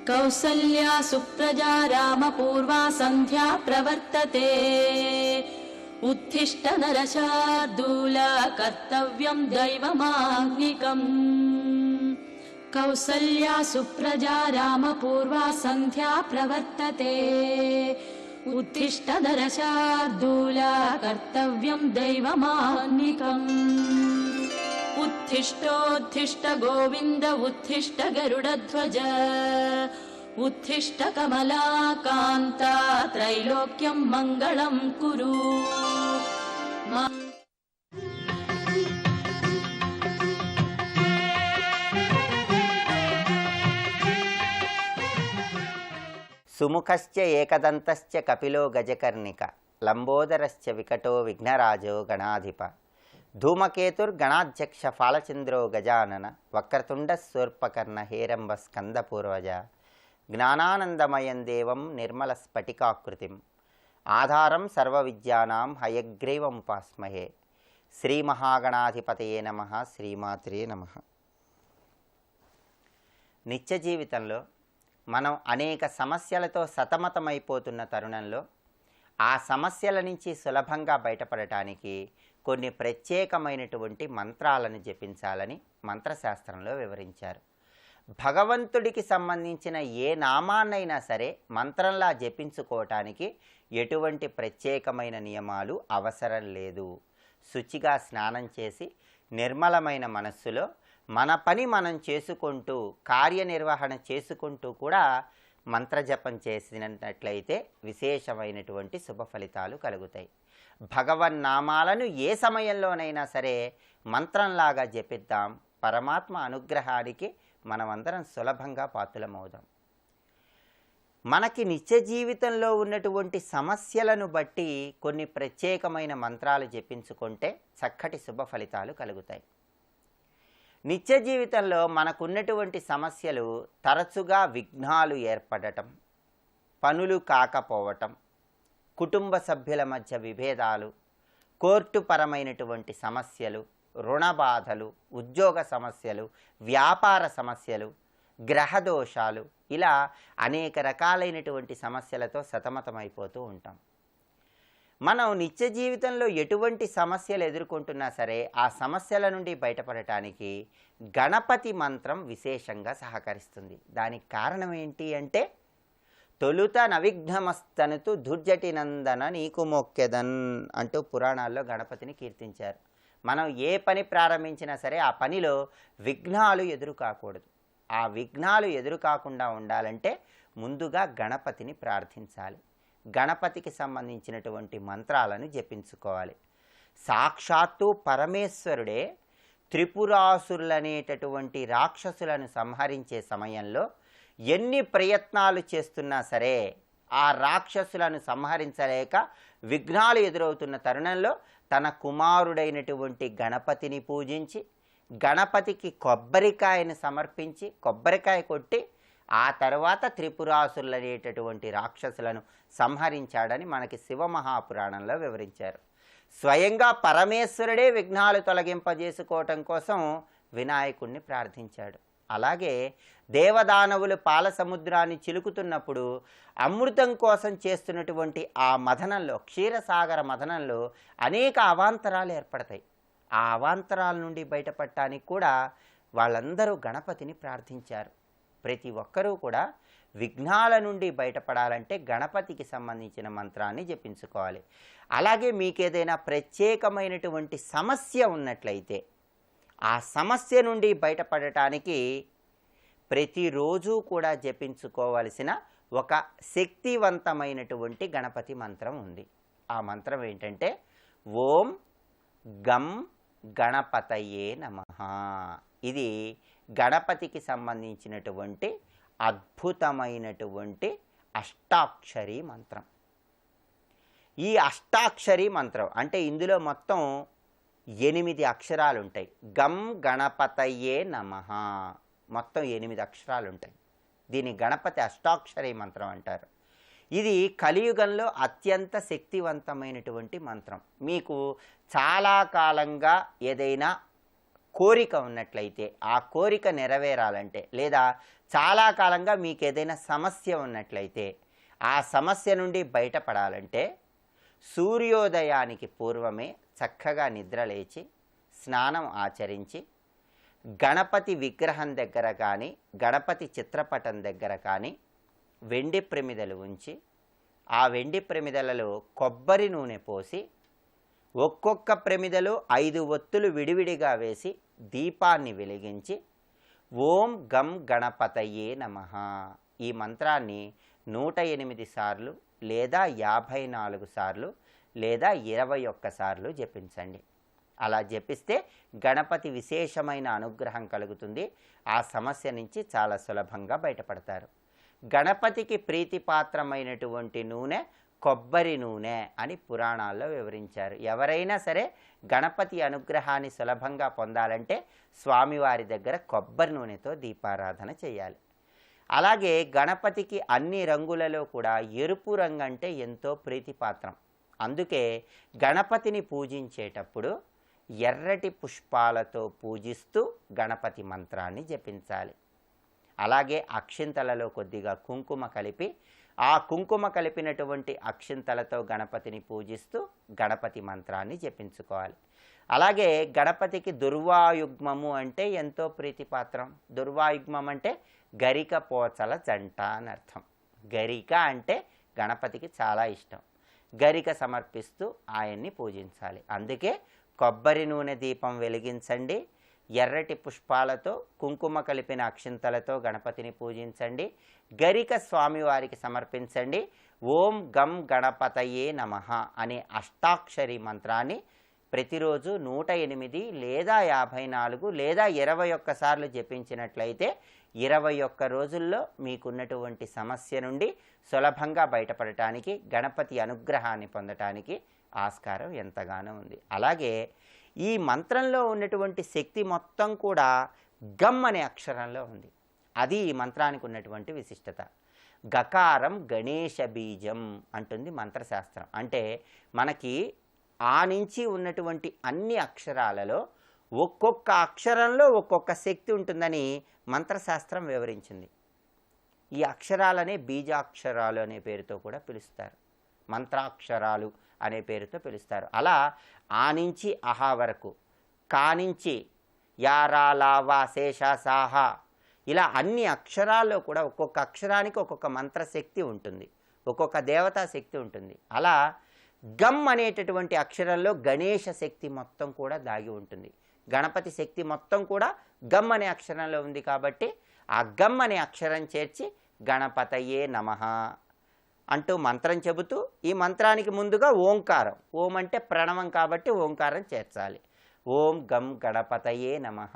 कौसल्या सुप्रजा रामपूर्वा सन्ध्या प्रवर्तते उत्तिष्ठ नरशार्दूला कर्तव्यं दैवमाह्निकम् कौसल्या सुप्रजा रामपूर्वा सन्ध्या प्रवर्तते उत्तिष्ठ नरशार्दूला कर्तव्यं दैवमाह्निकम् उत्तिष्ठोत्तिष्ठ गोविन्द उत्तिष्ठ गरुडध्वज उत्तिष्ठ कमलाकान्ता त्रैलोक्यं मङ्गलं कुरु। సుముఖశ్చ ఏకదంతశ్చ కపిలో గజకర్ణిక లంబోదరశ్చ వికటో విఘ్నరాజో గణాధిప ధూమకేతుర్గణాధ్యక్ష ఫాలచంద్రో గజానన వక్రతుండ శూర్పకర్ణ హేరంబ స్కందపూర్వజ జ్ఞానానందమయం దేవం నిర్మల స్ఫటికాకృతిం ఆధారం సర్వవిద్యానాం హయగ్రీవముపాస్మహే శ్రీమహాగణాధిపతయే నమః. శ్రీమాత్రే నమః. నిత్య జీవితంలో మనం అనేక సమస్యలతో సతమతమైపోతున్న తరుణంలో ఆ సమస్యల నుంచి సులభంగా బయటపడటానికి కొన్ని ప్రత్యేకమైనటువంటి మంత్రాలను జపించాలని మంత్రశాస్త్రంలో వివరించారు. భగవంతుడికి సంబంధించిన ఏ నామాన్నైనా సరే మంత్రంలా జపించుకోవటానికి ఎటువంటి ప్రత్యేకమైన నియమాలు అవసరం లేదు. శుచిగా స్నానం చేసి నిర్మలమైన మనస్సులో మన పని మనం చేసుకుంటూ కార్యనిర్వహణ చేసుకుంటూ కూడా మంత్రజపం చేసినట్లయితే విశేషమైనటువంటి శుభ ఫలితాలు కలుగుతాయి. భగవన్నామాలను ఏ సమయంలోనైనా సరే మంత్రంలాగా జపిద్దాం. పరమాత్మ అనుగ్రహానికి మనమందరం సులభంగా పాత్రలమవుదాం. మనకి నిత్య జీవితంలో ఉన్నటువంటి సమస్యలను బట్టి కొన్ని ప్రత్యేకమైన మంత్రాలు జపించుకుంటే చక్కటి శుభ ఫలితాలు కలుగుతాయి. నిత్య జీవితంలో మనకున్నటువంటి సమస్యలు తరచుగా విఘ్నాలు ఏర్పడటం, పనులు కాకపోవటం, కుటుంబ సభ్యుల మధ్య విభేదాలు, కోర్టు పరమైనటువంటి సమస్యలు, రుణ బాధలు, ఉద్యోగ సమస్యలు, వ్యాపార సమస్యలు, గ్రహదోషాలు, ఇలా అనేక రకాలైనటువంటి సమస్యలతో సతమతమైపోతూ ఉంటాం. మనం నిత్య జీవితంలో ఎటువంటి సమస్యలు ఎదుర్కొంటున్నా సరే ఆ సమస్యల నుండి బయటపడటానికి గణపతి మంత్రం విశేషంగా సహకరిస్తుంది. దానికి కారణం ఏంటి అంటే తొలుత నవిఘ్నమస్తనుతు దుర్జటి నందన నీకు మొక్కెదన్ అంటూ పురాణాల్లో గణపతిని కీర్తించారు. మనం ఏ పని ప్రారంభించినా సరే ఆ పనిలో విఘ్నాలు ఎదురు కాకూడదు. ఆ విఘ్నాలు ఎదురు కాకుండా ఉండాలంటే ముందుగా గణపతిని ప్రార్థించాలి. గణపతికి సంబంధించినటువంటి మంత్రాలను జపించుకోవాలి. సాక్షాత్తు పరమేశ్వరుడే త్రిపురాసురులనేటటువంటి రాక్షసులను సంహరించే సమయంలో ఎన్ని ప్రయత్నాలు చేస్తున్నా సరే ఆ రాక్షసులను సంహరించలేక విఘ్నాలు ఎదురవుతున్న తరుణంలో తన కుమారుడైనటువంటి గణపతిని పూజించి గణపతికి కొబ్బరికాయను సమర్పించి కొబ్బరికాయ కొట్టి ఆ తర్వాత త్రిపురాసురులనేటటువంటి రాక్షసులను సంహరించాడని మనకి శివమహాపురాణంలో వివరించారు. స్వయంగా పరమేశ్వరుడే విఘ్నాలు తొలగింపజేసుకోవటం కోసం వినాయకుడిని ప్రార్థించాడు. అలాగే దేవదానవులు పాల సముద్రాన్ని చిలుకుతున్నప్పుడు అమృతం కోసం చేస్తున్నటువంటి ఆ మథనంలో, క్షీరసాగర మథనంలో అనేక అవాంతరాలు ఏర్పడతాయి. ఆ అవాంతరాల నుండి బయటపడటానికి కూడా వాళ్ళందరూ గణపతిని ప్రార్థించారు. ప్రతి ఒక్కరూ కూడా విఘ్నాల నుండి బయటపడాలంటే గణపతికి సంబంధించిన మంత్రాన్ని జపించుకోవాలి. అలాగే మీకు ఏదైనా ప్రత్యేకమైనటువంటి సమస్య ఉన్నట్లయితే ఆ సమస్య నుండి బయటపడటానికి ప్రతిరోజు కూడా జపించుకోవలసిన ఒక శక్తివంతమైనటువంటి గణపతి మంత్రం ఉంది. ఆ మంత్రం ఏంటంటే ఓం గం గణపతయే నమః. ఇది గణపతికి సంబంధించినటువంటి అద్భుతమైనటువంటి అష్టాక్షరి మంత్రం. ఈ అష్టాక్షరి మంత్రం అంటే ఇందులో మొత్తం 8 అక్షరాలు ఉంటాయి. గం గణపతయే నమః మొత్తం 8 అక్షరాలు ఉంటాయి. దీని గణపతి అష్టాక్షరి మంత్రం అంటారు. ఇది కలియుగంలో అత్యంత శక్తివంతమైనటువంటి మంత్రం. మీకు చాలా కాలంగా ఏదైనా కోరిక ఉన్నట్లయితే, ఆ కోరిక నెరవేరాలంటే, లేదా చాలా కాలంగా మీకు ఏదైనా సమస్య ఉన్నట్లయితే ఆ సమస్య నుండి బయటపడాలంటే సూర్యోదయానికి పూర్వమే చక్కగా నిద్రలేచి స్నానం ఆచరించి గణపతి విగ్రహం దగ్గర కానీ గణపతి చిత్రపటం దగ్గర కానీ వెండి ప్రమిదలు ఉంచి ఆ వెండి ప్రమిదలలో కొబ్బరి నూనె పోసి ఒక్కొక్క ప్రమిదలో 5 ఒత్తులు విడివిడిగా వేసి దీపాన్ని వెలిగించి ఓం గం గణపతయే నమః ఈ మంత్రాన్ని 108 సార్లు లేదా 54 సార్లు లేదా 21 సార్లు జపించండి. అలా జపిస్తే గణపతి విశేషమైన అనుగ్రహం కలుగుతుంది. ఆ సమస్య నుంచి చాలా సులభంగా బయటపడతారు. గణపతికి ప్రీతిపాత్రమైనటువంటి నూనె కొబ్బరి నూనె అని పురాణాల్లో వివరించారు. ఎవరైనా సరే గణపతి అనుగ్రహాన్ని సులభంగా పొందాలంటే స్వామివారి దగ్గర కొబ్బరి నూనెతో దీపారాధన చేయాలి. అలాగే గణపతికి అన్ని రంగులలో కూడా ఎరుపు రంగు అంటే ఎంతో ప్రీతిపాత్రం. అందుకే గణపతిని పూజించేటప్పుడు ఎర్రటి పుష్పాలతో పూజిస్తూ గణపతి మంత్రాన్ని జపించాలి. అలాగే అక్షింతలలో కొద్దిగా కుంకుమ కలిపి ఆ కుంకుమ కలిపినటువంటి అక్షింతలతో గణపతిని పూజిస్తూ గణపతి మంత్రాన్ని జపించుకోవాలి. అలాగే గణపతికి దుర్వాయుగ్మము అంటే ఎంతో ప్రీతిపాత్రం. దుర్వాయుగ్మం అంటే గరిక పోచల జంట అని అర్థం. గరిక అంటే గణపతికి చాలా ఇష్టం. గరిక సమర్పిస్తూ ఆయన్ని పూజించాలి. అందుకే కొబ్బరి నూనె దీపం వెలిగించండి, ఎర్రటి పుష్పాలతో కుంకుమ కలిపిన అక్షింతలతో గణపతిని పూజించండి, గరిక స్వామివారికి సమర్పించండి. ఓం గం గణపతయే నమః అనే అష్టాక్షరి మంత్రాన్ని ప్రతిరోజు 108 లేదా 54 లేదా 21 సార్లు జపించినట్లయితే 21 రోజుల్లో మీకున్నటువంటి సమస్య నుండి సులభంగా బయటపడటానికి గణపతి అనుగ్రహాన్ని పొందటానికి ఆస్కారం ఎంతగానో ఉంది. అలాగే ఈ మంత్రంలో ఉన్నటువంటి శక్తి మొత్తం కూడా గమ్ అనే అక్షరంలో ఉంది. అది ఈ మంత్రానికి ఉన్నటువంటి విశిష్టత. గకారం గణేశ బీజం అంటుంది మంత్రశాస్త్రం. అంటే మనకి ఆ నుంచి ఉన్నటువంటి అన్ని అక్షరాలలో ఒక్కొక్క అక్షరంలో ఒక్కొక్క శక్తి ఉంటుందని మంత్రశాస్త్రం వివరించింది. ఈ అక్షరాలనే బీజాక్షరాలు అనే పేరుతో కూడా పిలుస్తారు, మంత్రాక్షరాలు అనే పేరుతో పిలుస్తారు. అలా ఆ నుంచి అహా వరకు, కా నుంచి యారా లావా శేష సాహా ఇలా అన్ని అక్షరాల్లో కూడా ఒక్కొక్క అక్షరానికి ఒక్కొక్క మంత్రశక్తి ఉంటుంది, ఒక్కొక్క దేవతా శక్తి ఉంటుంది. అలా గమ్ అనేటటువంటి అక్షరంలో గణేశ శక్తి మొత్తం కూడా దాగి ఉంటుంది. గణపతి శక్తి మొత్తం కూడా గమ్ అనే అక్షరంలో ఉంది. కాబట్టి ఆ గమ్ అనే అక్షరం చేర్చి గణపతయే నమః అంటూ మంత్రం చెబుతూ ఈ మంత్రానికి ముందుగా ఓంకారం, ఓం అంటే ప్రణవం కాబట్టి ఓంకారం చేర్చాలి. ఓం గం గణపతయే నమః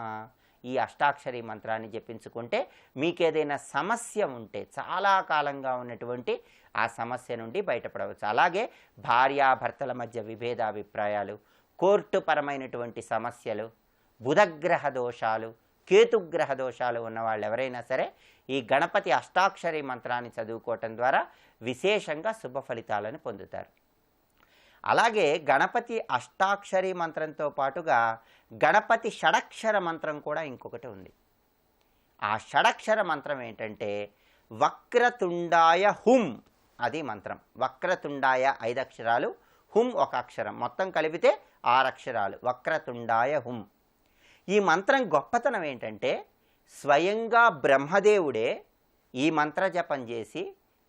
ఈ అష్టాక్షరి మంత్రాన్ని జపించుకుంటే మీకేదైనా సమస్య ఉంటే చాలా కాలంగా ఉన్నటువంటి ఆ సమస్య నుండి బయటపడవచ్చు. అలాగే భార్యాభర్తల మధ్య విభేదాభిప్రాయాలు, కోర్టు పరమైనటువంటి సమస్యలు, బుధగ్రహ దోషాలు, కేతుగ్రహ దోషాలు ఉన్నవాళ్ళు ఎవరైనా సరే ఈ గణపతి అష్టాక్షరి మంత్రాన్ని చదువుకోవటం ద్వారా విశేషంగా శుభ ఫలితాలను పొందుతారు. అలాగే గణపతి అష్టాక్షరి మంత్రంతో పాటుగా గణపతి షడక్షర మంత్రం కూడా ఇంకొకటి ఉంది. ఆ షడక్షర మంత్రం ఏంటంటే వక్రతుండాయ హుం అది మంత్రం. వక్రతుండాయ 5 అక్షరాలు, హుం 1 అక్షరం, మొత్తం కలిపితే 6 అక్షరాలు. వక్రతుండాయ హుం. ఈ మంత్రం గొప్పతనం ఏంటంటే స్వయంగా బ్రహ్మదేవుడే ఈ మంత్ర జపం చేసి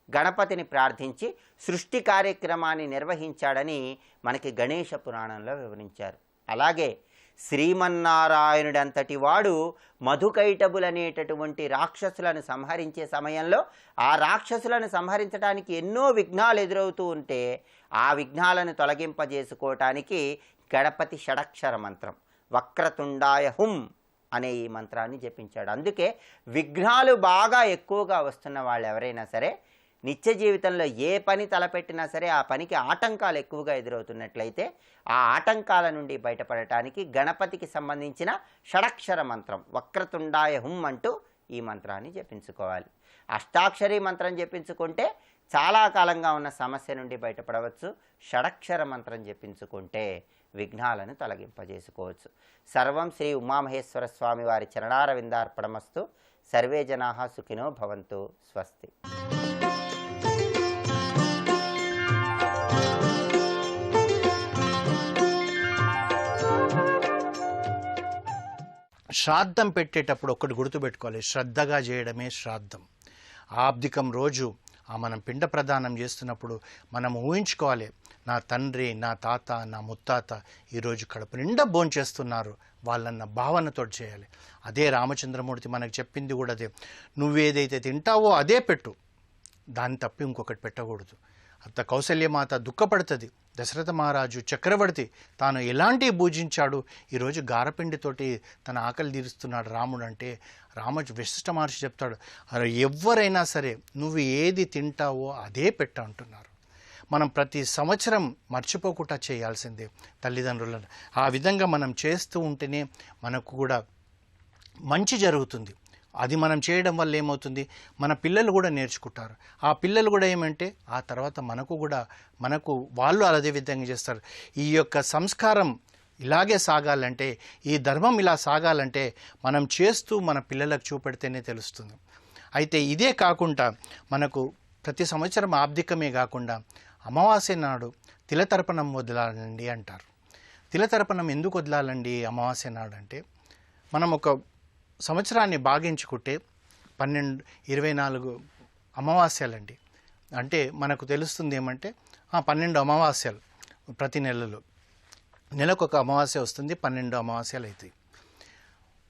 గణపతిని ప్రార్థించి సృష్టి కార్యక్రమాన్ని నిర్వహించాడని మనకి గణేశ పురాణంలో వివరించారు. అలాగే శ్రీమన్నారాయణుడంతటి వాడు మధుకైటబులనేటటువంటి రాక్షసులను సంహరించే సమయంలో ఆ రాక్షసులను సంహరించడానికి ఎన్నో విఘ్నాలు ఎదురవుతూ ఉంటే ఆ విఘ్నాలను తొలగింపజేసుకోవటానికి గణపతి షడక్షర మంత్రం వక్రతుండాయ హుం అనే ఈ మంత్రాన్ని జపించాడు. అందుకే విఘ్నాలు బాగా ఎక్కువగా వస్తున్న వాళ్ళు ఎవరైనా సరే నిత్య జీవితంలో ఏ పని తలపెట్టినా సరే ఆ పనికి ఆటంకాలు ఎక్కువగా ఎదురవుతున్నట్లయితే ఆ ఆటంకాల నుండి బయటపడటానికి గణపతికి సంబంధించిన షడక్షర మంత్రం వక్రతుండాయ హుం అంటూ ఈ మంత్రాన్ని జపించుకోవాలి. అష్టాక్షరి మంత్రం జపించుకుంటే చాలా కాలంగా ఉన్న సమస్య నుండి బయటపడవచ్చు. షడక్షర మంత్రం జపించుకుంటే విఘ్నాలను తొలగింపజేసుకోవచ్చు. సర్వం శ్రీ ఉమామహేశ్వర స్వామి వారి చరణారవిందార్పణమస్తు. సర్వే జనాః సుఖినో భవంతు. స్వస్తి. శ్రాద్ధం పెట్టేటప్పుడు ఒకటి గుర్తుపెట్టుకోవాలి, శ్రద్ధగా చేయడమే శ్రాద్ధం. ఆబ్దికం రోజు మనం పిండ ప్రదానం చేస్తున్నప్పుడు మనం ఊహించుకోవాలి, నా తండ్రి, నా తాత, నా ముత్తాత ఈరోజు కడుపు నిండా భోంచేస్తున్నారు, వాళ్ళన్న భావనతో చేయాలి. అదే రామచంద్రమూర్తి మనకు చెప్పింది కూడా అదే. నువ్వేదైతే తింటావో అదే పెట్టు, దాన్ని తప్పి ఇంకొకటి పెట్టకూడదు. అంత కౌసల్యమాత దుఃఖపడుతుంది. దశరథ మహారాజు చక్రవర్తి తాను ఎలాంటి పూజించాడు, ఈరోజు గారపిండితోటి తన ఆకలి తీరుస్తున్నాడు రాముడు అంటే, వశిష్ఠ మహర్షి చెప్తాడు, ఎవరైనా సరే నువ్వు ఏది తింటావో అదే పెట్ట అంటున్నారు. మనం ప్రతి సంవత్సరం మర్చిపోకుండా చేయాల్సిందే తల్లిదండ్రులను. ఆ విధంగా మనం చేస్తూ ఉంటేనే మనకు కూడా మంచి జరుగుతుంది. అది మనం చేయడం వల్ల ఏమవుతుంది, మన పిల్లలు కూడా నేర్చుకుంటారు. ఆ పిల్లలు కూడా ఏమంటే ఆ తర్వాత మనకు వాళ్ళు అదే విధంగా చేస్తారు. ఈ యొక్క సంస్కారం ఇలాగే సాగాలంటే, ఈ ధర్మం ఇలా సాగాలంటే మనం చేస్తూ మన పిల్లలకు చూపెడితేనే తెలుస్తుంది. అయితే ఇదే కాకుండా మనకు ప్రతి సంవత్సరం ఆబ్దికమే కాకుండా అమావాస్య నాడు తిలతర్పణం వదలాలండి అంటారు. తిలతర్పణం ఎందుకు వదలాలండి అమావాస్య నాడు అంటే, మనం ఒక సంవత్సరాన్ని భాగించుకుంటే 24 అమావాస్యలండి. అంటే మనకు తెలుస్తుంది ఏమంటే 12 అమావాస్యలు ప్రతి నెలకు ఒక అమావాస్య వస్తుంది, 12 అమావాస్యలు అవుతాయి.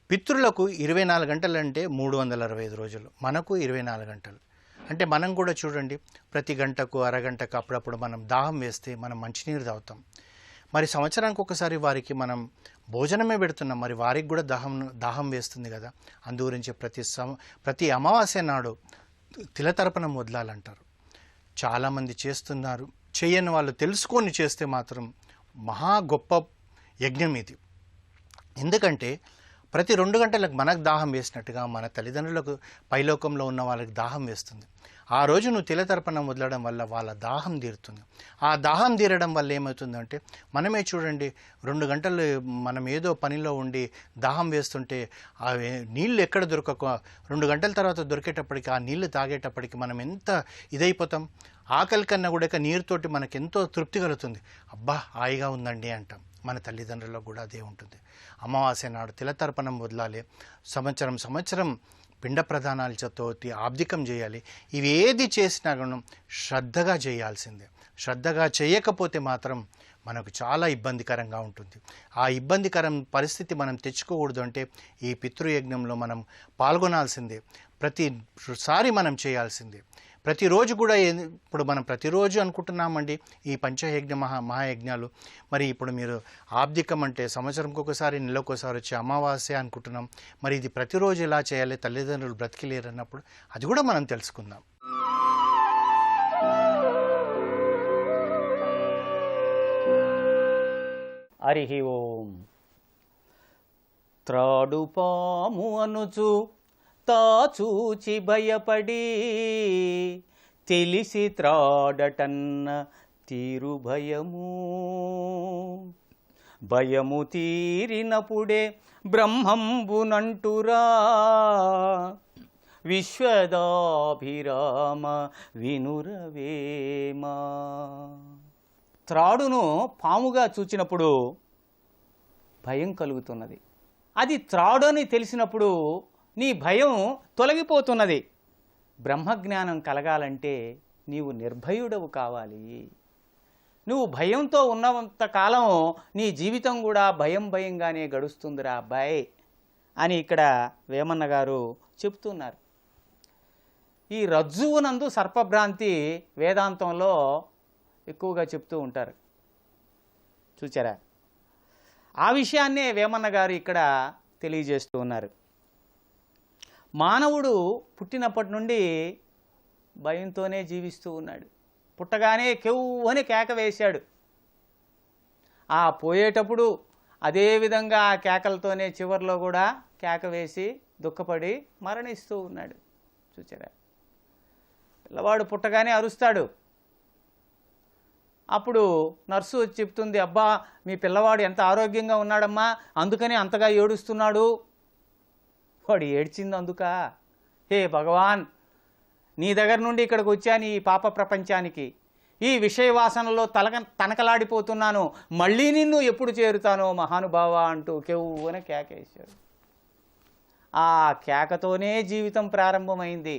పితృలకు 24 గంటలు అంటే 365 రోజులు, మనకు 24 గంటలు. అంటే మనం కూడా చూడండి, ప్రతి గంటకు అరగంటకు అప్పుడప్పుడు మనం దాహం వేస్తే మనం మంచినీరు తాగుతాం. మరి సంవత్సరానికి ఒకసారి వారికి మనం భోజనమే పెడుతున్నాం, మరి వారికి కూడా దాహం వేస్తుంది కదా. అందు గురించి ప్రతి అమావాస్య నాడు తిలతర్పణం వదలాలంటారు. చాలామంది చేస్తున్నారు, చేయని వాళ్ళు తెలుసుకొని చేస్తే మాత్రం మహా గొప్ప యజ్ఞం ఇది. ఎందుకంటే ప్రతి 2 గంటలకు మనకు దాహం వేసినట్టుగా మన తల్లిదండ్రులకు పైలోకంలో ఉన్న వాళ్ళకి దాహం వేస్తుంది. ఆ రోజు నువ్వు తిలతర్పణం వదలడం వల్ల వాళ్ళ దాహం తీరుతుంది. ఆ దాహం తీరడం వల్ల ఏమవుతుందంటే, మనమే చూడండి 2 గంటలు మనం ఏదో పనిలో ఉండి దాహం వేస్తుంటే ఆ నీళ్ళు ఎక్కడ దొరకక 2 గంటల తర్వాత దొరికేటప్పటికి ఆ నీళ్లు తాగేటప్పటికి మనం ఎంత ఇదైపోతాం. ఆకలి కన్నా కూడా నీరుతోటి మనకు ఎంతో తృప్తి కలుగుతుంది. అబ్బా హాయిగా ఉందండి అంటాం. మన తల్లిదండ్రులకు కూడా అదే ఉంటుంది. అమావాస్య నాడు తిలతర్పణం వదలాలి. సంవత్సరం పిండ ప్రదానాలతో ఆబ్దికం చేయాలి. ఇవి ఏది చేసినా కూడా శ్రద్ధగా చేయాల్సిందే. శ్రద్ధగా చేయకపోతే మాత్రం మనకు చాలా ఇబ్బందికరంగా ఉంటుంది. ఆ ఇబ్బందికరం పరిస్థితి మనం తెచ్చుకోకూడదు అంటే ఈ పితృయజ్ఞంలో మనం పాల్గొనాల్సిందే. ప్రతిసారి మనం చేయాల్సిందే. ప్రతిరోజు కూడా ఇప్పుడు మనం ప్రతిరోజు అనుకుంటున్నామండి ఈ పంచయజ్ఞ మహాయజ్ఞాలు. మరి ఇప్పుడు మీరు ఆబ్దికం అంటే సంవత్సరంకి ఒకసారి, నెలకొకసారి వచ్చే అమావాస్య అనుకుంటున్నాం. మరి ఇది ప్రతిరోజు ఎలా చేయాలి, తల్లిదండ్రులు బ్రతికిలేరు అన్నప్పుడు అది కూడా మనం తెలుసుకుందాం. హరి ఓం. త్రాడుపాము అనుచు తాచూచి భయపడి తెలిసి త్రాడటన్న తీరు భయము తీరినప్పుడే బ్రహ్మంబునంటురా విశ్వదాభిరామ వినురవేమా. త్రాడును పాముగా చూచినప్పుడు భయం కలుగుతున్నది. అది త్రాడు అని తెలిసినప్పుడు నీ భయం తొలగిపోతున్నది. బ్రహ్మజ్ఞానం కలగాలంటే నీవు నిర్భయుడవు కావాలి. నువ్వు భయంతో ఉన్నంతకాలం నీ జీవితం కూడా భయంగానే గడుస్తుందిరా అబ్బాయి అని ఇక్కడ వేమన్న గారు చెప్తున్నారు. ఈ రజ్జువునందు సర్పభ్రాంతి వేదాంతంలో ఎక్కువగా చెప్తూ ఉంటారు, చూచారా? ఆ విషయాన్నే వేమన్న గారు ఇక్కడ తెలియజేస్తూ ఉన్నారు. మానవుడు పుట్టినప్పటి నుండి భయంతోనే జీవిస్తూ ఉన్నాడు. పుట్టగానే కెవ్వని కేక వేశాడు. ఆ పోయేటప్పుడు అదేవిధంగా ఆ కేకలతోనే చివరిలో కూడా కేక వేసి దుఃఖపడి మరణిస్తూ ఉన్నాడు. చూచారా? పిల్లవాడు పుట్టగానే అరుస్తాడు. అప్పుడు నర్సు వచ్చి చెప్తుంది, అబ్బా మీ పిల్లవాడు ఎంత ఆరోగ్యంగా ఉన్నాడమ్మా, అందుకని అంతగా ఏడుస్తున్నాడు. వాడు ఏడ్చింది అందుక, హే భగవాన్, నీ దగ్గర నుండి ఇక్కడికి వచ్చాను ఈ పాప ప్రపంచానికి, ఈ విషయ వాసనలో తనకలాడిపోతున్నాను, మళ్ళీ నిన్ను ఎప్పుడు చేరుతానో మహానుభావ అంటూ కెవ్వున కేకేశాడు. ఆ కేకతోనే జీవితం ప్రారంభమైంది.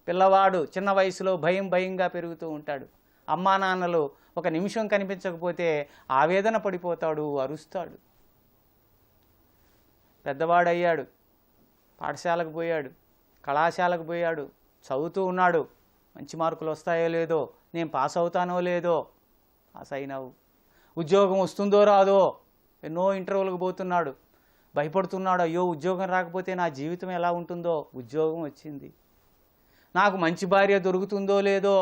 పిల్లవాడు చిన్న వయసులో భయంగా పెరుగుతూ ఉంటాడు. అమ్మా నాన్నలు ఒక నిమిషం కనిపించకపోతే ఆవేదన పడిపోతాడు, అరుస్తాడు. పెద్దవాడయ్యాడు, పాఠశాలకు పోయాడు, కళాశాలకు పోయాడు, చదువుతూ ఉన్నాడు. మంచి మార్కులు వస్తాయో లేదో, నేను పాస్ అవుతానో లేదో, పాస్ అయినావు. ఉద్యోగం వస్తుందో రాదో, ఎన్నో ఇంటర్వ్యూలకు పోతున్నాడు, భయపడుతున్నాడు, అయ్యో ఉద్యోగం రాకపోతే నా జీవితం ఎలా ఉంటుందో. ఉద్యోగం వచ్చింది. నాకు మంచి భార్య దొరుకుతుందో లేదో,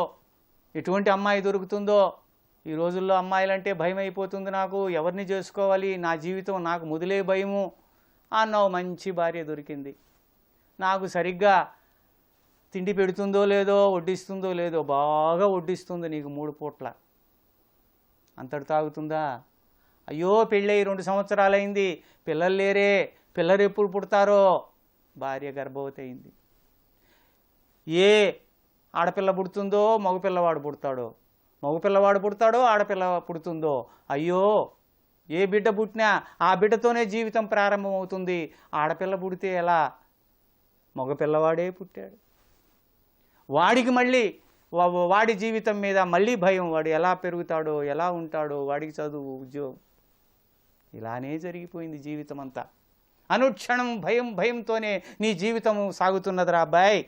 ఎటువంటి అమ్మాయి దొరుకుతుందో. ఈ రోజుల్లో అమ్మాయిలంటే భయం అయిపోతుంది నాకు, ఎవరిని చేసుకోవాలి, నా జీవితం నాకు మొదలే భయము అన్నావు. మంచి భార్య దొరికింది. నాకు సరిగ్గా తిండి పెడుతుందో లేదో, వడ్డిస్తుందో లేదో, బాగా వడ్డిస్తుంది నీకు 3 పూట్ల. అంతటి తాగుతుందా? అయ్యో పెళ్ళయి 2 సంవత్సరాలైంది, పిల్లలు లేరే, పిల్లలు ఎప్పుడు పుడతారో. భార్య గర్భవతి అయింది. ఏ ఆడపిల్ల పుడుతుందో మగపిల్లవాడు పుడతాడో, మగపిల్లవాడు పుడతాడో ఆడపిల్ల పుడుతుందో, అయ్యో ఏ బిడ్డ పుట్టినా ఆ బిడ్డతోనే జీవితం ప్రారంభమవుతుంది. ఆడపిల్ల పుడితే ఎలా? మగపిల్లవాడే పుట్టాడు. వాడికి మళ్ళీ వాడి జీవితం మీద మళ్ళీ భయం, వాడు ఎలా పెరుగుతాడో, ఎలా ఉంటాడో, వాడికి చదువు, ఉద్యోగం. ఇలానే జరిగిపోయింది జీవితం అంతా. అనుక్షణం భయంతోనే నీ జీవితం సాగుతున్నదిరా అబ్బాయి.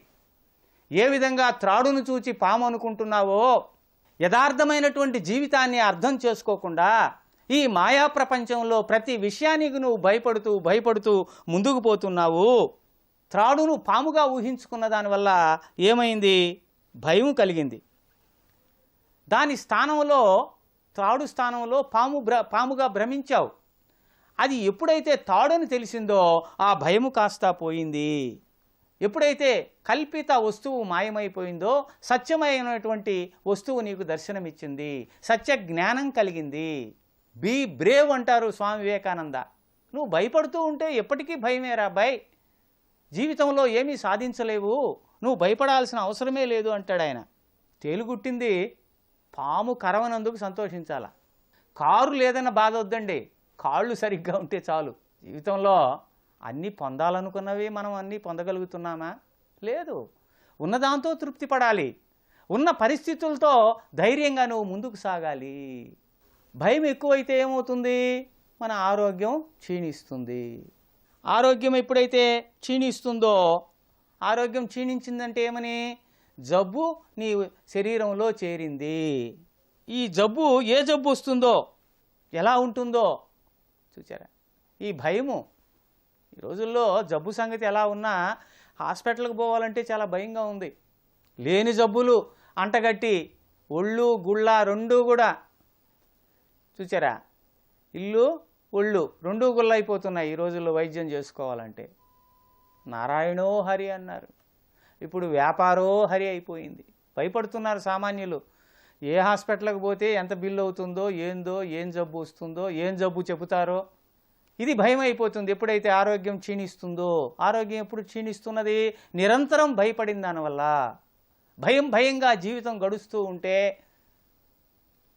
ఏ విధంగా త్రాడును చూచి పాము అనుకుంటున్నావో, యథార్థమైనటువంటి జీవితాన్ని అర్థం చేసుకోకుండా ఈ మాయా ప్రపంచంలో ప్రతి విషయానికి నువ్వు భయపడుతూ ముందుకు పోతున్నావు. త్రాడును పాముగా ఊహించుకున్న దానివల్ల ఏమైంది? భయం కలిగింది. దాని స్థానంలో, త్రాడు స్థానంలో పాముగా భ్రమించావు. అది ఎప్పుడైతే తాడని తెలిసిందో ఆ భయము కాస్త పోయింది. ఎప్పుడైతే కల్పిత వస్తువు మాయమైపోయిందో సత్యమైనటువంటి వస్తువు నీకు దర్శనమిచ్చింది, సత్య జ్ఞానం కలిగింది. బీ బ్రేవ్ అంటారు స్వామి వివేకానంద. నువ్వు భయపడుతూ ఉంటే ఎప్పటికీ భయమేరా అబ్బాయి, జీవితంలో ఏమీ సాధించలేవు, నువ్వు భయపడాల్సిన అవసరమే లేదు అంటాడు ఆయన. తేలుగుట్టింది పాము కరవనందుకు సంతోషించాల. కారు లేదన్న బాధ వద్దండి, కాళ్ళు సరిగ్గా ఉంటే చాలు. జీవితంలో అన్నీ పొందాలనుకున్నవి మనం అన్నీ పొందగలుగుతున్నామా? లేదు. ఉన్నదాంతో తృప్తి పడాలి. ఉన్న పరిస్థితులతో ధైర్యంగా నువ్వు ముందుకు సాగాలి. భయం ఎక్కువైతే ఏమవుతుంది? మన ఆరోగ్యం క్షీణిస్తుంది. ఆరోగ్యం ఎప్పుడైతే క్షీణిస్తుందో, ఆరోగ్యం క్షీణించిందంటే ఏమని? జబ్బు నీ శరీరంలో చేరింది. ఈ జబ్బు ఏ జబ్బు వస్తుందో, ఎలా ఉంటుందో చూచారా? ఈ భయము. ఈ రోజుల్లో జబ్బు సంగతి ఎలా ఉన్నా హాస్పిటల్కి పోవాలంటే చాలా భయంగా ఉంది. లేని జబ్బులు అంటగట్టి ఒళ్ళు గుళ్ళ రెండూ కూడా చూచారా? ఇల్లు ఒళ్ళు రెండూ గుళ్ళ అయిపోతున్నాయి ఈ రోజుల్లో వైద్యం చేసుకోవాలంటే. నారాయణో హరి అన్నారు, ఇప్పుడు వ్యాపారో హరి అయిపోయింది. భయపడుతున్నారు సామాన్యులు. ఏ హాస్పిటల్కి పోతే ఎంత బిల్లు అవుతుందో, ఏందో, ఏం జబ్బు వస్తుందో, ఏం జబ్బు చెబుతారో, ఇది భయం అయిపోతుంది. ఎప్పుడైతే ఆరోగ్యం క్షీణిస్తుందో, ఆరోగ్యం ఎప్పుడు క్షీణిస్తున్నది? నిరంతరం భయపడిన దానివల్ల. భయంగా జీవితం గడుస్తూ ఉంటే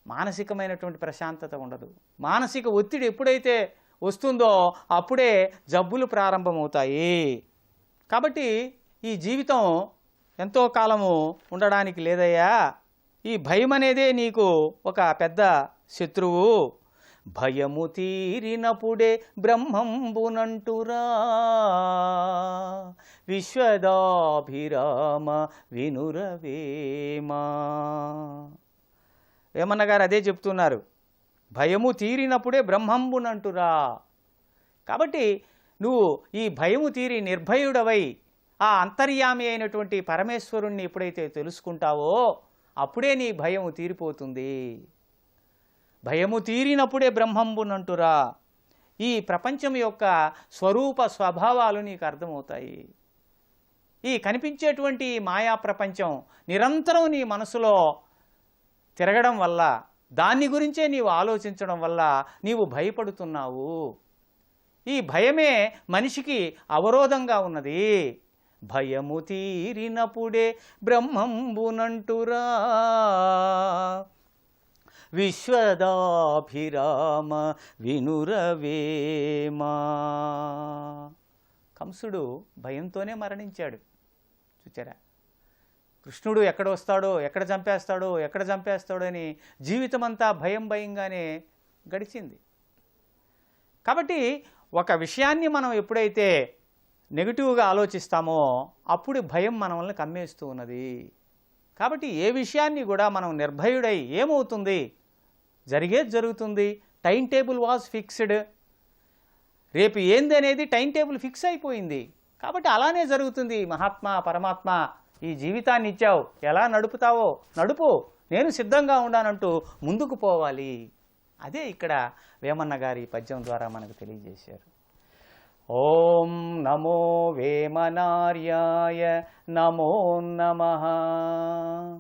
మానసికమైనటువంటి ప్రశాంతత ఉండదు. మానసిక ఒత్తిడి ఎప్పుడైతే వస్తుందో అప్పుడే జబ్బులు ప్రారంభమవుతాయి. కాబట్టి ఈ జీవితం ఎంతో కాలము ఉండడానికి లేదయ్యా. ఈ భయం అనేదే నీకు ఒక పెద్ద శత్రువు. భయము తీరినప్పుడే బ్రహ్మంబునంటురా విశ్వదాభిరామ వినురవేమా. వేమన్న గారు అదే చెప్తున్నారు, భయము తీరినప్పుడే బ్రహ్మంబునంటురా. కాబట్టి నువ్వు ఈ భయము తీరి నిర్భయుడవై ఆ అంతర్యామి అయినటువంటి పరమేశ్వరుణ్ణి ఎప్పుడైతే తెలుసుకుంటావో అప్పుడే నీ భయము తీరిపోతుంది. భయము తీరినప్పుడే బ్రహ్మంబునంటురా. ఈ ప్రపంచం యొక్క స్వరూప స్వభావాలు నీకు అర్థమవుతాయి. ఈ కనిపించేటువంటి మాయా ప్రపంచం నిరంతరం నీ మనసులో తిరగడం వల్ల, దాన్ని గురించే నీవు ఆలోచించడం వల్ల నీవు భయపడుతున్నావు. ఈ భయమే మనిషికి అవరోధంగా ఉన్నది. భయము తీరినప్పుడే బ్రహ్మంబునంటురా విశ్వదాభిరామ వినురవేమా. కంసుడు భయంతోనే మరణించాడు. చూచారా, కృష్ణుడు ఎక్కడ వస్తాడో, ఎక్కడ చంపేస్తాడో అని జీవితమంతా భయంగానే గడిచింది. కాబట్టి ఒక విషయాన్ని మనం ఎప్పుడైతే నెగిటివ్గా ఆలోచిస్తామో అప్పుడు భయం మనల్ని కమ్మేస్తూ ఉన్నది. కాబట్టి ఏ విషయాన్ని కూడా మనం నిర్భయుడై ఏమవుతుంది, జరిగేది జరుగుతుంది. Time table was fixed. రేపు ఏంది అనేది టైం టేబుల్ ఫిక్స్ అయిపోయింది. కాబట్టి అలానే జరుగుతుంది. మహాత్మా పరమాత్మ ఈ జీవితాన్ని ఇచ్చావు, ఎలా నడుపుతావో నడుపు, నేను సిద్ధంగా ఉన్నానంటూ ముందుకు పోవాలి. అదే ఇక్కడ వేమన్న గారి పద్యం ద్వారా మనకు తెలియజేశారు. ఓం నమో వేమనార్యాయ నమో నమః.